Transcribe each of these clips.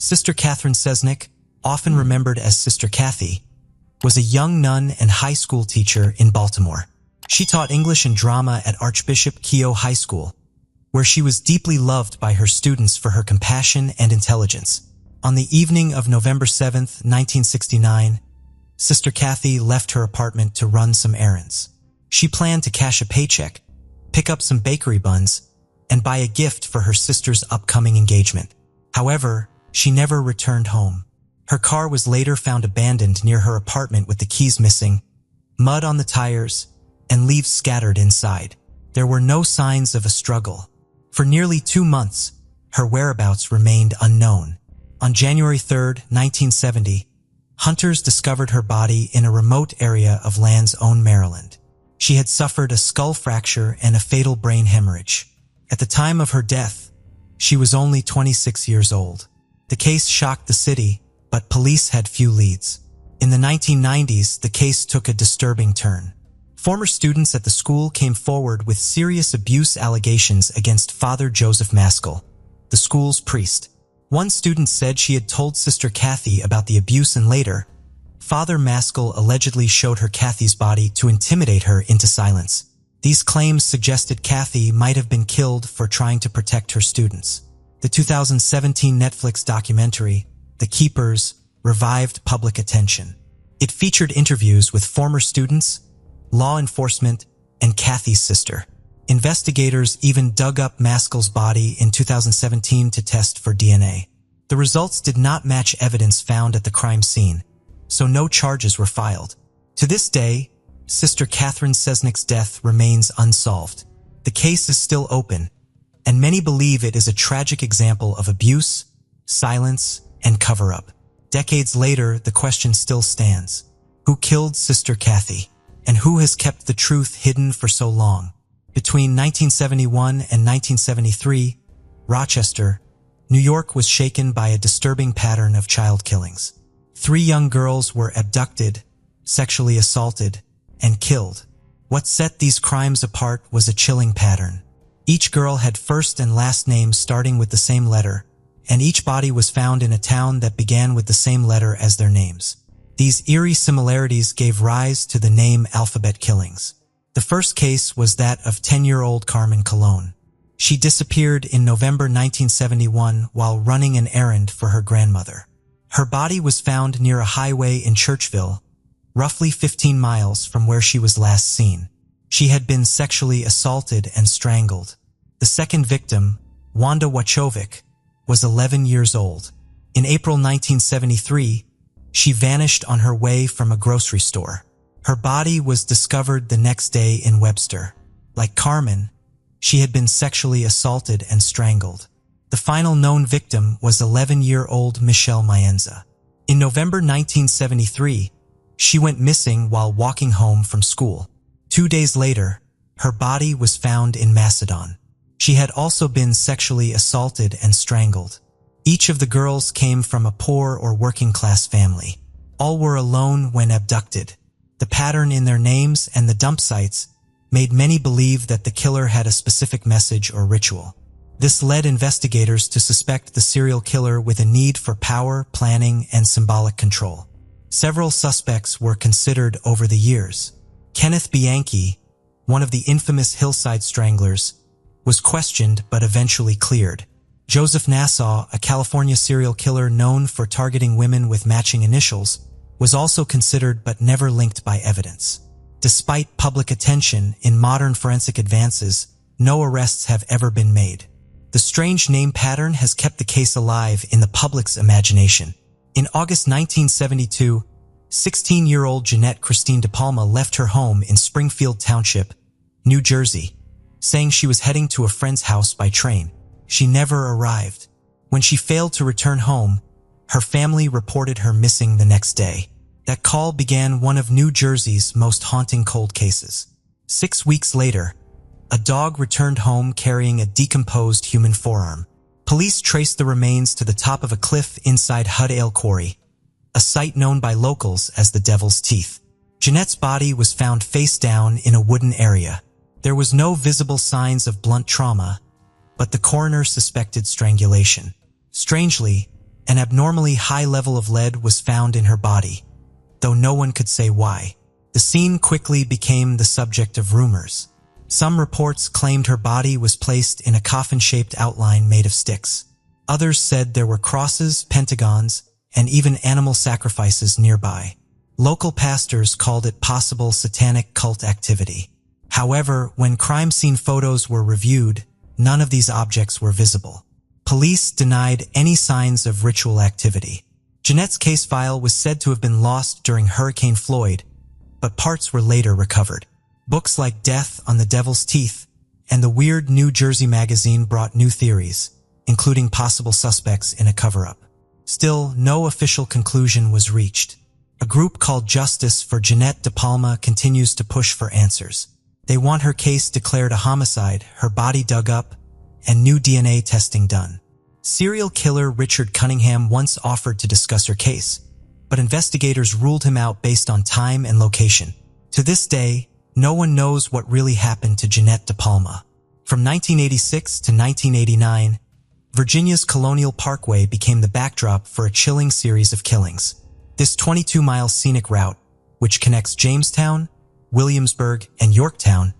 Sister Catherine Cesnik, often remembered as Sister Kathy, was a young nun and high school teacher in Baltimore. She taught English and drama at Archbishop Keough High School, where she was deeply loved by her students for her compassion and intelligence. On the evening of November 7, 1969, Sister Kathy left her apartment to run some errands. She planned to cash a paycheck, pick up some bakery buns, and buy a gift for her sister's upcoming engagement. However, she never returned home. Her car was later found abandoned near her apartment with the keys missing, mud on the tires, and leaves scattered inside. There were no signs of a struggle. For nearly 2 months, her whereabouts remained unknown. On January 3, 1970, hunters discovered her body in a remote area of Land's Own, Maryland. She had suffered a skull fracture and a fatal brain hemorrhage. At the time of her death, she was only 26 years old. The case shocked the city, but police had few leads. In the 1990s, the case took a disturbing turn. Former students at the school came forward with serious abuse allegations against Father Joseph Maskell, the school's priest. One student said she had told Sister Kathy about the abuse, and later, Father Maskell allegedly showed her Kathy's body to intimidate her into silence. These claims suggested Kathy might have been killed for trying to protect her students. The 2017 Netflix documentary, The Keepers, revived public attention. It featured interviews with former students, law enforcement, and Kathy's sister. Investigators even dug up Maskell's body in 2017 to test for DNA. The results did not match evidence found at the crime scene, so no charges were filed. To this day, Sister Catherine Cesnik's death remains unsolved. The case is still open, and many believe it is a tragic example of abuse, silence, and cover-up. Decades later, the question still stands. Who killed Sister Kathy? And who has kept the truth hidden for so long? Between 1971 and 1973, Rochester, New York was shaken by a disturbing pattern of child killings. 3 young girls were abducted, sexually assaulted, and killed. What set these crimes apart was a chilling pattern. Each girl had first and last names starting with the same letter, and each body was found in a town that began with the same letter as their names. These eerie similarities gave rise to the name Alphabet Killings. The first case was that of 10-year-old Carmen Colon. She disappeared in November 1971 while running an errand for her grandmother. Her body was found near a highway in Churchville, roughly 15 miles from where she was last seen. She had been sexually assaulted and strangled. The second victim, Wanda Wachovic, was 11 years old. In April 1973, she vanished on her way from a grocery store. Her body was discovered the next day in Webster. Like Carmen, she had been sexually assaulted and strangled. The final known victim was 11-year-old Michelle Maenza. In November 1973, she went missing while walking home from school. 2 days later, her body was found in Macedon. She had also been sexually assaulted and strangled. Each of the girls came from a poor or working-class family. All were alone when abducted. The pattern in their names and the dump sites made many believe that the killer had a specific message or ritual. This led investigators to suspect the serial killer with a need for power, planning, and symbolic control. Several suspects were considered over the years. Kenneth Bianchi, one of the infamous hillside stranglers, was questioned but eventually cleared. Joseph Nassau, a California serial killer known for targeting women with matching initials, was also considered but never linked by evidence. Despite public attention in modern forensic advances, no arrests have ever been made. The strange name pattern has kept the case alive in the public's imagination. In August 1972, 16-year-old Jeannette DePalma left her home in Springfield Township, New Jersey, saying she was heading to a friend's house by train. She never arrived. When she failed to return home, her family reported her missing the next day. That call began one of New Jersey's most haunting cold cases. 6 weeks later, a dog returned home carrying a decomposed human forearm. Police traced the remains to the top of a cliff inside Hud-Ale Quarry, a site known by locals as the Devil's Teeth. Jeanette's body was found face down in a wooden area. There was no visible signs of blunt trauma, but the coroner suspected strangulation. Strangely, An abnormally high level of lead was found in her body, though no one could say why. The scene quickly became the subject of rumors. Some reports claimed her body was placed in a coffin-shaped outline made of sticks. Others said there were crosses, pentagons, and even animal sacrifices nearby. Local pastors called it possible satanic cult activity. However, when crime scene photos were reviewed, none of these objects were visible. Police denied any signs of ritual activity. Jeannette's case file was said to have been lost during Hurricane Floyd, but parts were later recovered. Books like Death on the Devil's Teeth and the Weird New Jersey magazine brought new theories, including possible suspects in a cover-up. Still, no official conclusion was reached. A group called Justice for Jeannette DePalma continues to push for answers. They want her case declared a homicide, her body dug up, and new DNA testing done. Serial killer Richard Cunningham once offered to discuss her case, but investigators ruled him out based on time and location. To this day, no one knows what really happened to Jeannette DePalma. From 1986 to 1989, Virginia's Colonial Parkway became the backdrop for a chilling series of killings. This 22-mile scenic route, which connects Jamestown, Williamsburg, and Yorktown,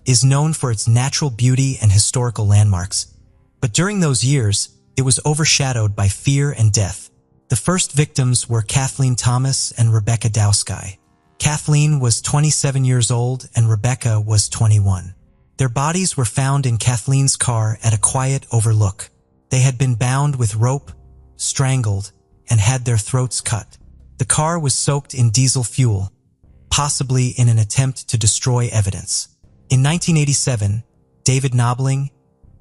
is known for its natural beauty and historical landmarks. But during those years, it was overshadowed by fear and death. The first victims were Kathleen Thomas and Rebecca Dowski. Kathleen was 27 years old and Rebecca was 21. Their bodies were found in Kathleen's car at a quiet overlook. They had been bound with rope, strangled, and had their throats cut. The car was soaked in diesel fuel, possibly in an attempt to destroy evidence. In 1987, David Knobling,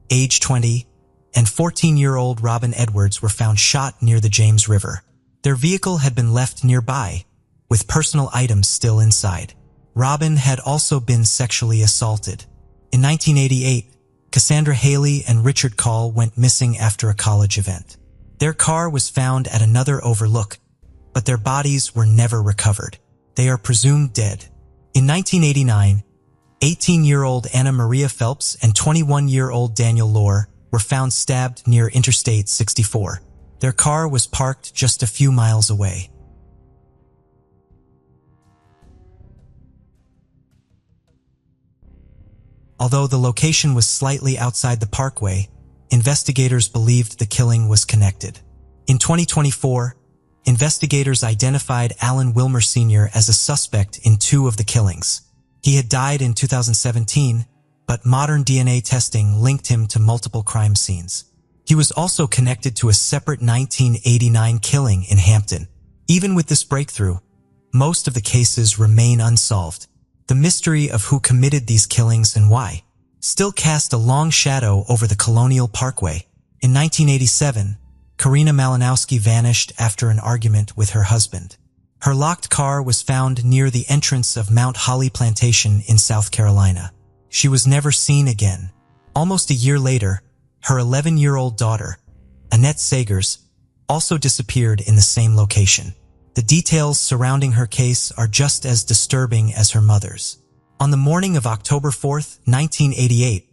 age 20, and 14-year-old Robin Edwards were found shot near the James River. Their vehicle had been left nearby, with personal items still inside. Robin had also been sexually assaulted. In 1988, Cassandra Haley and Richard Call went missing after a college event. Their car was found at another overlook, but their bodies were never recovered. They are presumed dead. In 1989, 18-year-old Anna Maria Phelps and 21-year-old Daniel Lohr were found stabbed near Interstate 64. Their car was parked just a few miles away. Although the location was slightly outside the parkway, investigators believed the killing was connected. In 2024, investigators identified Alan Wilmer Sr. as a suspect in 2 of the killings. He had died in 2017, but modern DNA testing linked him to multiple crime scenes. He was also connected to a separate 1989 killing in Hampton. Even with this breakthrough, most of the cases remain unsolved. The mystery of who committed these killings and why still cast a long shadow over the Colonial Parkway. In 1987, Karina Malinowski vanished after an argument with her husband. Her locked car was found near the entrance of Mount Holly Plantation in South Carolina. She was never seen again. Almost a year later, her 11-year-old daughter, Annette Sagers, also disappeared in the same location. The details surrounding her case are just as disturbing as her mother's. On the morning of October 4, 1988,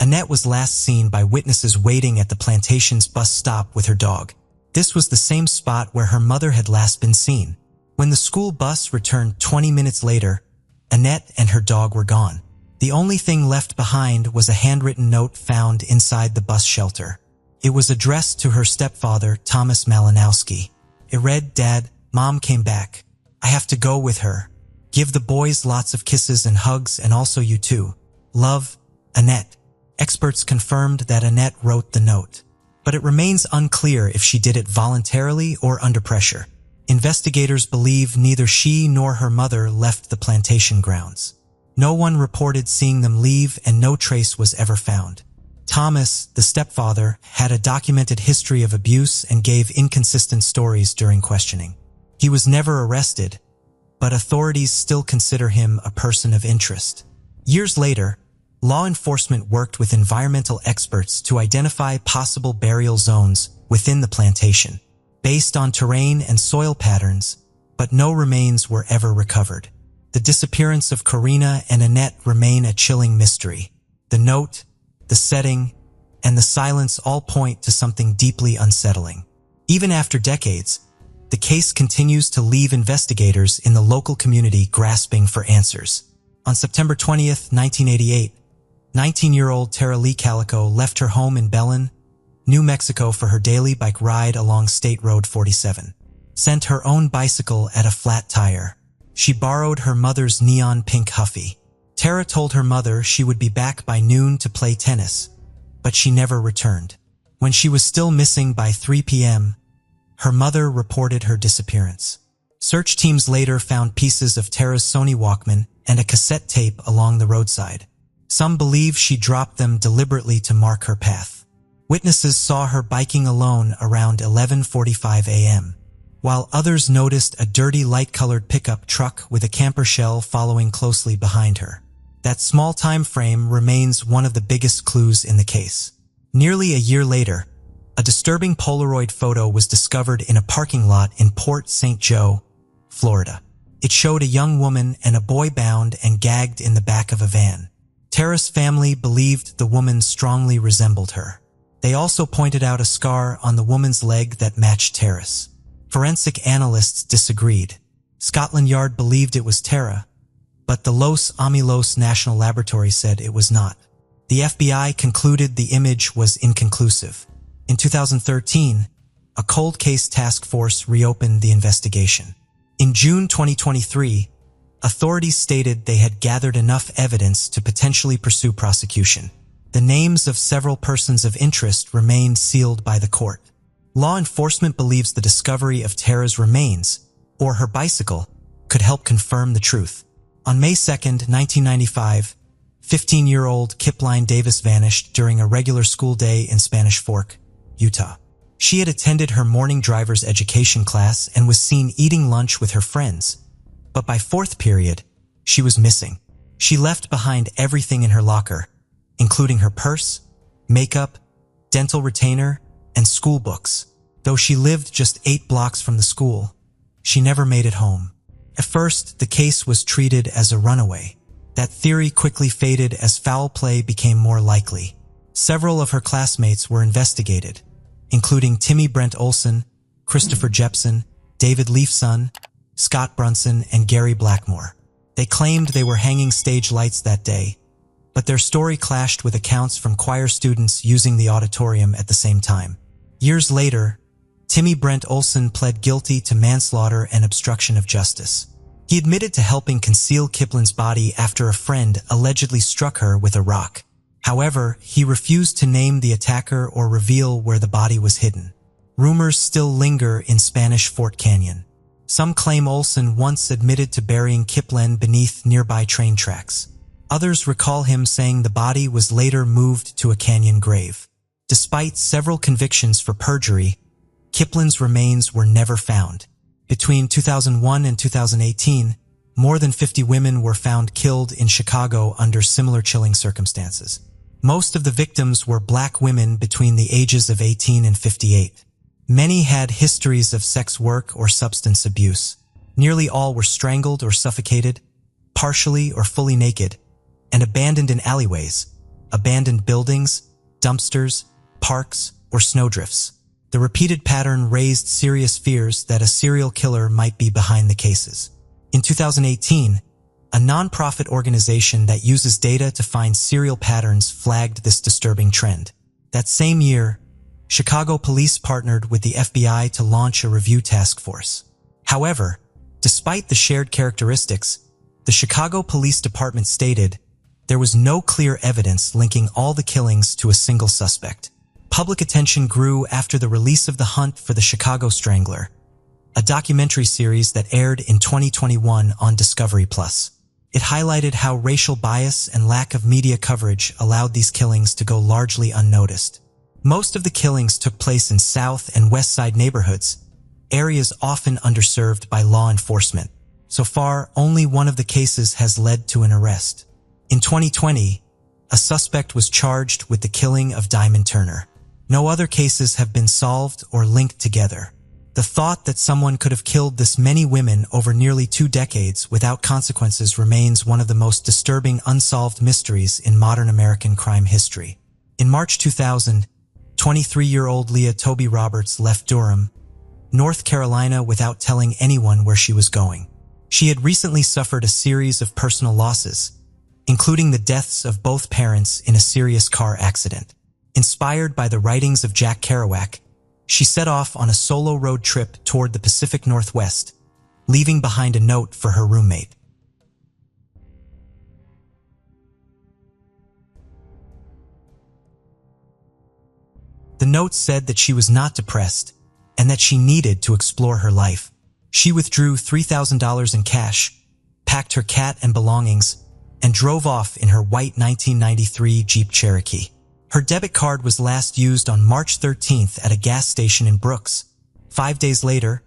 Annette was last seen by witnesses waiting at the plantation's bus stop with her dog. This was the same spot where her mother had last been seen. When the school bus returned 20 minutes later, Annette and her dog were gone. The only thing left behind was a handwritten note found inside the bus shelter. It was addressed to her stepfather, Thomas Malinowski. It read, "Dad, Mom came back. I have to go with her. Give the boys lots of kisses and hugs, and also you too. Love, Annette." Experts confirmed that Annette wrote the note, but it remains unclear if she did it voluntarily or under pressure. Investigators believe neither she nor her mother left the plantation grounds. No one reported seeing them leave, and no trace was ever found. Thomas, the stepfather, had a documented history of abuse and gave inconsistent stories during questioning. He was never arrested, but authorities still consider him a person of interest. Years later, law enforcement worked with environmental experts to identify possible burial zones within the plantation, based on terrain and soil patterns, but no remains were ever recovered. The disappearance of Karina and Annette remain a chilling mystery. The note, the setting, and the silence all point to something deeply unsettling. Even after decades, the case continues to leave investigators in the local community grasping for answers. On September 20th, 1988, 19-year-old Tara Lee Calico left her home in Belen, New Mexico for her daily bike ride along State Road 47. Sent her own bicycle at a flat tire. She borrowed her mother's neon pink Huffy. Tara told her mother she would be back by noon to play tennis, but she never returned. When she was still missing by 3 p.m., her mother reported her disappearance. Search teams later found pieces of Tara's Sony Walkman and a cassette tape along the roadside. Some believe she dropped them deliberately to mark her path. Witnesses saw her biking alone around 11:45 a.m., while others noticed a dirty light-colored pickup truck with a camper shell following closely behind her. That small time frame remains one of the biggest clues in the case. Nearly a year later, a disturbing Polaroid photo was discovered in a parking lot in Port St. Joe, Florida. It showed a young woman and a boy bound and gagged in the back of a van. Tara's family believed the woman strongly resembled her. They also pointed out a scar on the woman's leg that matched Tara's. Forensic analysts disagreed. Scotland Yard believed it was Tara, but the Los Alamos National Laboratory said it was not. The FBI concluded the image was inconclusive. In 2013, a cold case task force reopened the investigation. In June 2023, authorities stated they had gathered enough evidence to potentially pursue prosecution. The names of several persons of interest remained sealed by the court. Law enforcement believes the discovery of Tara's remains, or her bicycle, could help confirm the truth. On May 2, 1995, 15-year-old Kiplin Davis vanished during a regular school day in Spanish Fork, Utah. She had attended her morning driver's education class and was seen eating lunch with her friends, but by fourth period, she was missing. She left behind everything in her locker, including her purse, makeup, dental retainer, and school books. Though she lived just 8 blocks from the school, she never made it home. At first, the case was treated as a runaway. That theory quickly faded as foul play became more likely. Several of her classmates were investigated, including Timmy Brent Olson, Christopher Jepson, David Leifson, Scott Brunson, and Gary Blackmore. They claimed they were hanging stage lights that day, but their story clashed with accounts from choir students using the auditorium at the same time. Years later, Timmy Brent Olson pled guilty to manslaughter and obstruction of justice. He admitted to helping conceal Kiplin's body after a friend allegedly struck her with a rock. However, he refused to name the attacker or reveal where the body was hidden. Rumors still linger in Spanish Fort Canyon. Some claim Olson once admitted to burying Kiplin beneath nearby train tracks. Others recall him saying the body was later moved to a canyon grave. Despite several convictions for perjury, Kiplin's remains were never found. Between 2001 and 2018, more than 50 women were found killed in Chicago under similar chilling circumstances. Most of the victims were black women between the ages of 18 and 58. Many had histories of sex work or substance abuse. Nearly all were strangled or suffocated, partially or fully naked, and abandoned in alleyways, abandoned buildings, dumpsters, parks, or snowdrifts. The repeated pattern raised serious fears that a serial killer might be behind the cases. In 2018, a nonprofit organization that uses data to find serial patterns flagged this disturbing trend. That same year, Chicago police partnered with the FBI to launch a review task force. However, despite the shared characteristics, the Chicago Police Department stated there was no clear evidence linking all the killings to a single suspect. Public attention grew after the release of The Hunt for the Chicago Strangler, a documentary series that aired in 2021 on Discovery+. It highlighted how racial bias and lack of media coverage allowed these killings to go largely unnoticed. Most of the killings took place in South and West Side neighborhoods, areas often underserved by law enforcement. So far, only one of the cases has led to an arrest. In 2020, a suspect was charged with the killing of Diamond Turner. No other cases have been solved or linked together. The thought that someone could have killed this many women over nearly 2 decades without consequences remains one of the most disturbing unsolved mysteries in modern American crime history. In March 2000, 23-year-old Leah Toby Roberts left Durham, North Carolina, without telling anyone where she was going. She had recently suffered a series of personal losses, including the deaths of both parents in a serious car accident. Inspired by the writings of Jack Kerouac, she set off on a solo road trip toward the Pacific Northwest, leaving behind a note for her roommate. The note said that she was not depressed and that she needed to explore her life. She withdrew $3,000 in cash, packed her cat and belongings, and drove off in her white 1993 Jeep Cherokee. Her debit card was last used on March 13th at a gas station in Brooks. 5 days later,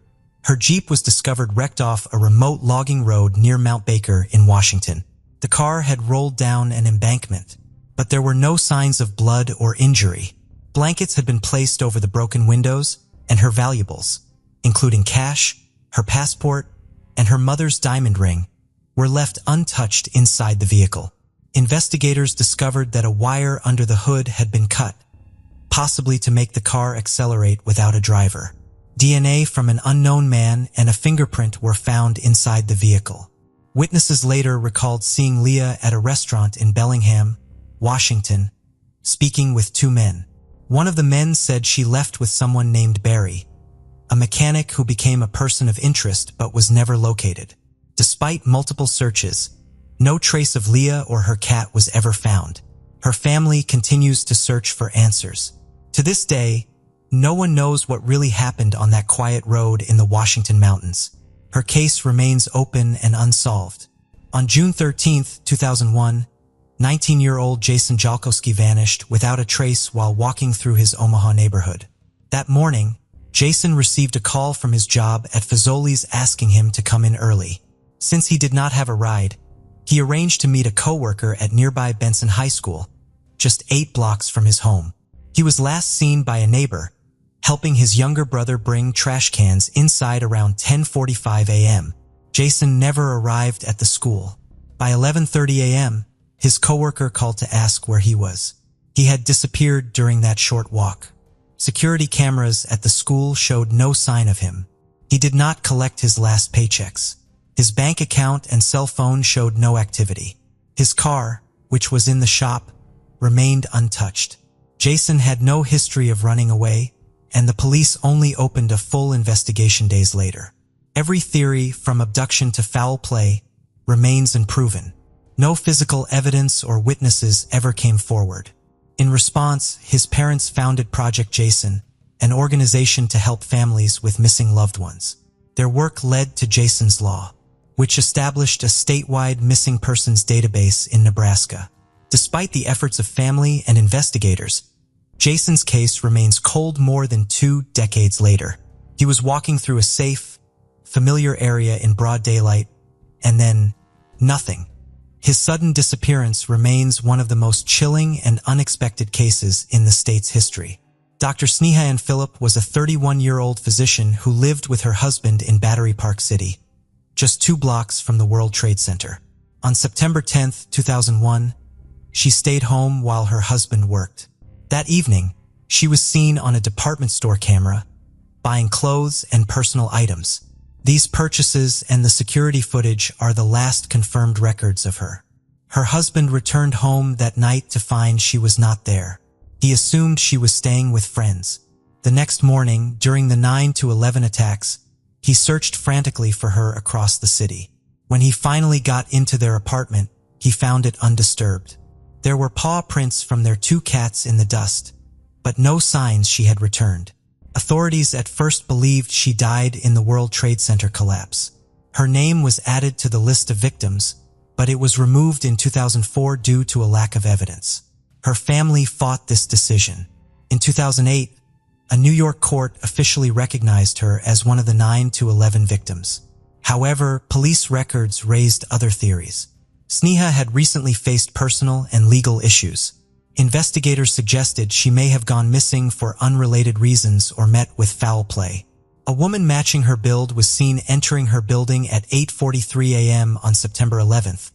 her Jeep was discovered wrecked off a remote logging road near Mount Baker in Washington. The car had rolled down an embankment, but there were no signs of blood or injury. Blankets had been placed over the broken windows, and her valuables, including cash, her passport, and her mother's diamond ring, were left untouched inside the vehicle. Investigators discovered that a wire under the hood had been cut, possibly to make the car accelerate without a driver. DNA from an unknown man and a fingerprint were found inside the vehicle. Witnesses later recalled seeing Leah at a restaurant in Bellingham, Washington, speaking with 2 men. One of the men said she left with someone named Barry, a mechanic who became a person of interest but was never located. Despite multiple searches, no trace of Leah or her cat was ever found. Her family continues to search for answers. To this day, no one knows what really happened on that quiet road in the Washington mountains. Her case remains open and unsolved. On June 13, 2001, 19-year-old Jason Jolkowski vanished without a trace while walking through his Omaha neighborhood. That morning, Jason received a call from his job at Fazoli's asking him to come in early. Since he did not have a ride, he arranged to meet a coworker at nearby Benson High School, just 8 blocks from his home. He was last seen by a neighbor, helping his younger brother bring trash cans inside around 10:45 a.m. Jason never arrived at the school. By 11:30 a.m., his coworker called to ask where he was. He had disappeared during that short walk. Security cameras at the school showed no sign of him. He did not collect his last paychecks. His bank account and cell phone showed no activity. His car, which was in the shop, remained untouched. Jason had no history of running away, and the police only opened a full investigation days later. Every theory, from abduction to foul play, remains unproven. No physical evidence or witnesses ever came forward. In response, his parents founded Project Jason, an organization to help families with missing loved ones. Their work led to Jason's Law, which established a statewide missing persons database in Nebraska. Despite the efforts of family and investigators, Jason's case remains cold more than 2 decades later. He was walking through a safe, familiar area in broad daylight, and then nothing. His sudden disappearance remains one of the most chilling and unexpected cases in the state's history. Dr. Sneha and Phillip was a 31-year-old physician who lived with her husband in Battery Park City, just 2 blocks from the World Trade Center. On September 10, 2001, she stayed home while her husband worked. That evening, she was seen on a department store camera, buying clothes and personal items. These purchases and the security footage are the last confirmed records of her. Her husband returned home that night to find she was not there. He assumed she was staying with friends. The next morning, during the 9/11 attacks, he searched frantically for her across the city. When he finally got into their apartment, he found it undisturbed. There were paw prints from their 2 cats in the dust, but no signs she had returned. Authorities at first believed she died in the World Trade Center collapse. Her name was added to the list of victims, but it was removed in 2004 due to a lack of evidence. Her family fought this decision. In 2008, a New York court officially recognized her as one of the 9/11 victims. However, police records raised other theories. Sneha had recently faced personal and legal issues. Investigators suggested she may have gone missing for unrelated reasons or met with foul play. A woman matching her build was seen entering her building at 8:43 a.m. on September 11th,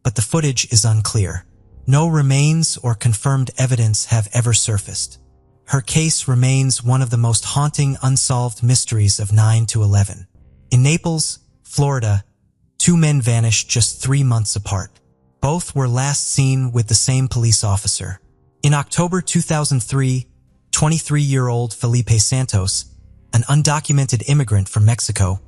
but the footage is unclear. No remains or confirmed evidence have ever surfaced. Her case remains one of the most haunting unsolved mysteries of 9 to 11. In Naples, Florida, two men vanished just 3 months apart. Both were last seen with the same police officer. In October 2003, 23-year-old Felipe Santos, an undocumented immigrant from Mexico,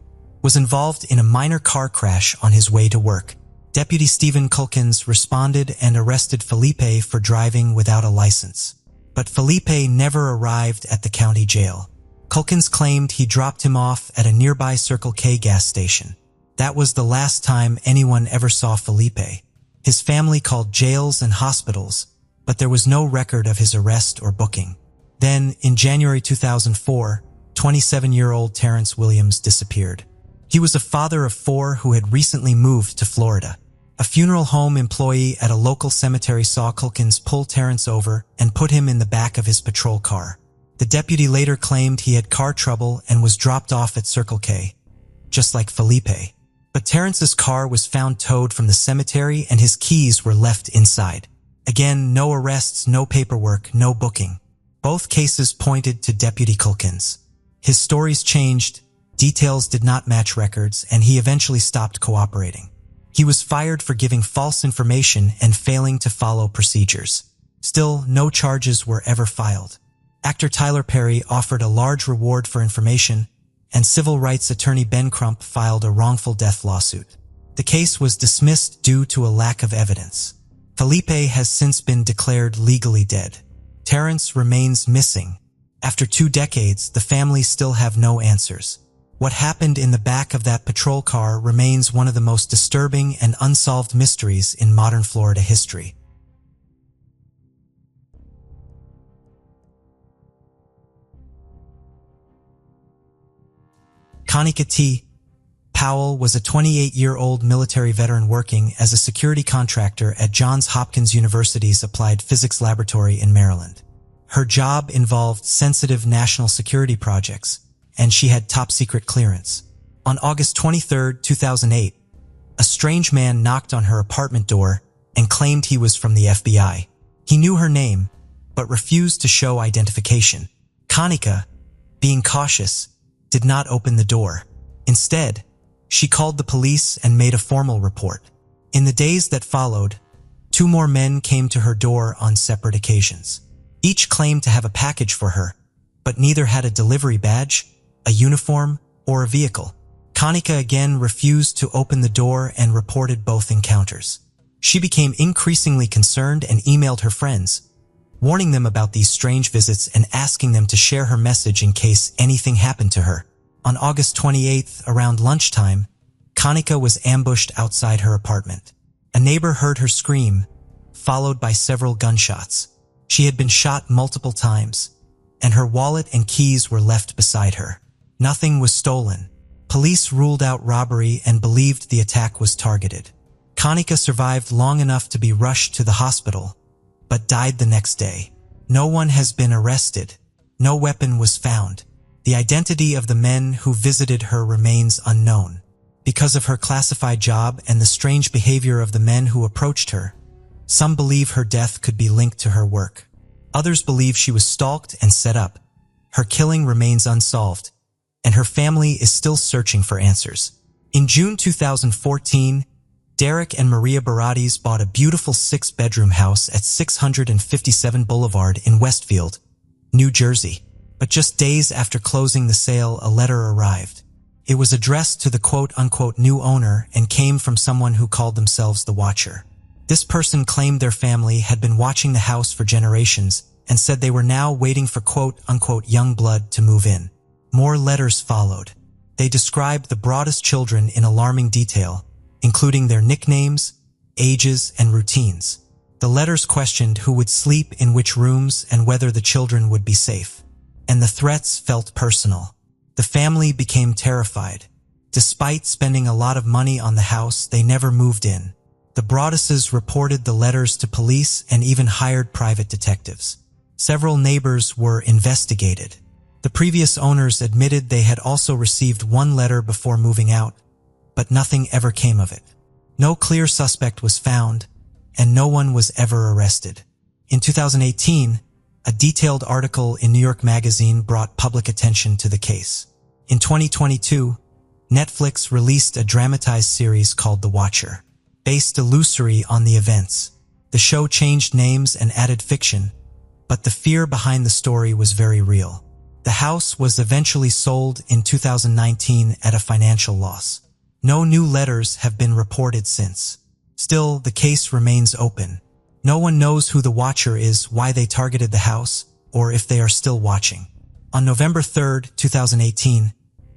was involved in a minor car crash on his way to work. Deputy Stephen Culkins responded and arrested Felipe for driving without a license. But Felipe never arrived at the county jail. Culkins claimed he dropped him off at a nearby Circle K gas station. That was the last time anyone ever saw Felipe. His family called jails and hospitals, but there was no record of his arrest or booking. Then, in January 2004, 27-year-old Terrence Williams disappeared. He was a father of 4 who had recently moved to Florida. A funeral home employee at a local cemetery saw Culkins pull Terrence over and put him in the back of his patrol car. The deputy later claimed he had car trouble and was dropped off at Circle K, just like Felipe. But Terrence's car was found towed from the cemetery and his keys were left inside. Again, no arrests, no paperwork, no booking. Both cases pointed to Deputy Culkins. His stories changed, details did not match records, and he eventually stopped cooperating. He was fired for giving false information and failing to follow procedures. Still, no charges were ever filed. Actor Tyler Perry offered a large reward for information, and civil rights attorney Ben Crump filed a wrongful death lawsuit. The case was dismissed due to a lack of evidence. Felipe has since been declared legally dead. Terrence remains missing. After 2 decades, the family still have no answers. What happened in the back of that patrol car remains one of the most disturbing and unsolved mysteries in modern Florida history. Kaneka Powell was a 28-year-old military veteran working as a security contractor at Johns Hopkins University's Applied Physics Laboratory in Maryland. Her job involved sensitive national security projects, and she had top-secret clearance. On August 23, 2008, a strange man knocked on her apartment door and claimed he was from the FBI. He knew her name, but refused to show identification. Kaneka, being cautious, did not open the door. Instead, she called the police and made a formal report. In the days that followed, 2 more men came to her door on separate occasions. Each claimed to have a package for her, but neither had a delivery badge, a uniform, or a vehicle. Kaneka again refused to open the door and reported both encounters. She became increasingly concerned and emailed her friends, warning them about these strange visits and asking them to share her message in case anything happened to her. On August 28th, around lunchtime, Kaneka was ambushed outside her apartment. A neighbor heard her scream, followed by several gunshots. She had been shot multiple times, and her wallet and keys were left beside her. Nothing was stolen. Police ruled out robbery and believed the attack was targeted. Kaneka survived long enough to be rushed to the hospital, but died the next day. No one has been arrested. No weapon was found. The identity of the men who visited her remains unknown. Because of her classified job and the strange behavior of the men who approached her, some believe her death could be linked to her work. Others believe she was stalked and set up. Her killing remains unsolved, and her family is still searching for answers. In June 2014, Derek and Maria Baratis bought a beautiful 6-bedroom house at 657 Boulevard in Westfield, New Jersey. But just days after closing the sale, a letter arrived. It was addressed to the quote-unquote new owner and came from someone who called themselves the Watcher. This person claimed their family had been watching the house for generations and said they were now waiting for quote-unquote young blood to move in. More letters followed. They described the broadest children in alarming detail, including their nicknames, ages, and routines. The letters questioned who would sleep in which rooms and whether the children would be safe. And the threats felt personal. The family became terrified. Despite spending a lot of money on the house, they never moved in. The Broadises reported the letters to police and even hired private detectives. Several neighbors were investigated. The previous owners admitted they had also received one letter before moving out, but nothing ever came of it. No clear suspect was found, and no one was ever arrested. In 2018, A detailed article in New York Magazine brought public attention to the case. In 2022, Netflix released a dramatized series called The Watcher. Based illusory on the events, the show changed names and added fiction, but the fear behind the story was very real. The house was eventually sold in 2019 at a financial loss. No new letters have been reported since. Still, the case remains open. No one knows who the Watcher is, why they targeted the house, or if they are still watching. On November 3, 2018,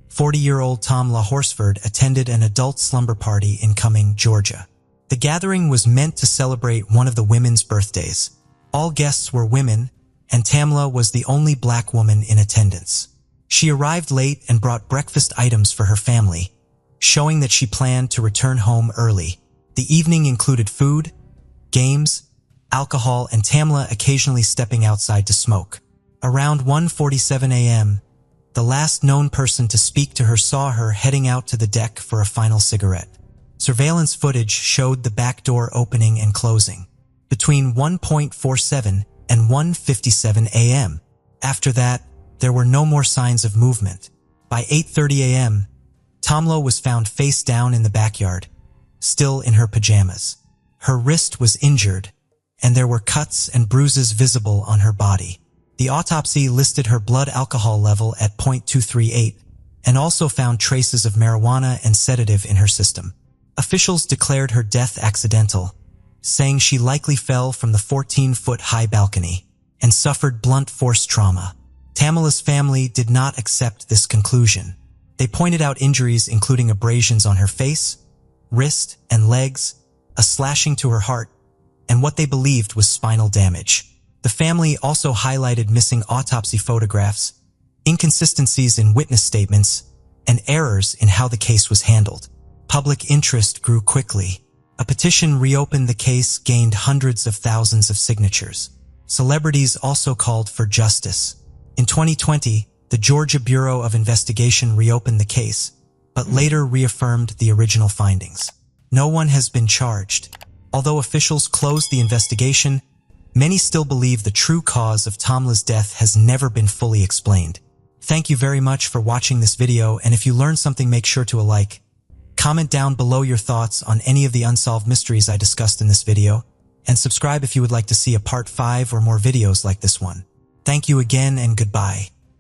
40-year-old Tamla Horsford attended an adult slumber party in Cumming, Georgia. The gathering was meant to celebrate one of the women's birthdays. All guests were women, and Tamla was the only black woman in attendance. She arrived late and brought breakfast items for her family, showing that she planned to return home early. The evening included food, games, alcohol, and Tamla occasionally stepping outside to smoke. Around 1:47 a.m., the last known person to speak to her saw her heading out to the deck for a final cigarette. Surveillance footage showed the back door opening and closing between 1:47 and 1:57 a.m. After that, there were no more signs of movement. By 8:30 a.m., Tamla was found face down in the backyard, still in her pajamas. Her wrist was injured, and there were cuts and bruises visible on her body. The autopsy listed her blood alcohol level at 0.238 and also found traces of marijuana and sedative in her system. Officials declared her death accidental, saying she likely fell from the 14-foot-high balcony and suffered blunt force trauma. Tamla's family did not accept this conclusion. They pointed out injuries including abrasions on her face, wrist, and legs, a slashing to her heart, and what they believed was spinal damage. The family also highlighted missing autopsy photographs, inconsistencies in witness statements, and errors in how the case was handled. Public interest grew quickly. A petition reopened the case gained hundreds of thousands of signatures. Celebrities also called for justice. In 2020, the Georgia Bureau of Investigation reopened the case, but later reaffirmed the original findings. No one has been charged. Although officials closed the investigation, many still believe the true cause of Tamla's death has never been fully explained. Thank you very much for watching this video, and if you learned something, make sure to like. Comment down below your thoughts on any of the unsolved mysteries I discussed in this video, and subscribe if you would like to see a part 5 or more videos like this one. Thank you again and goodbye.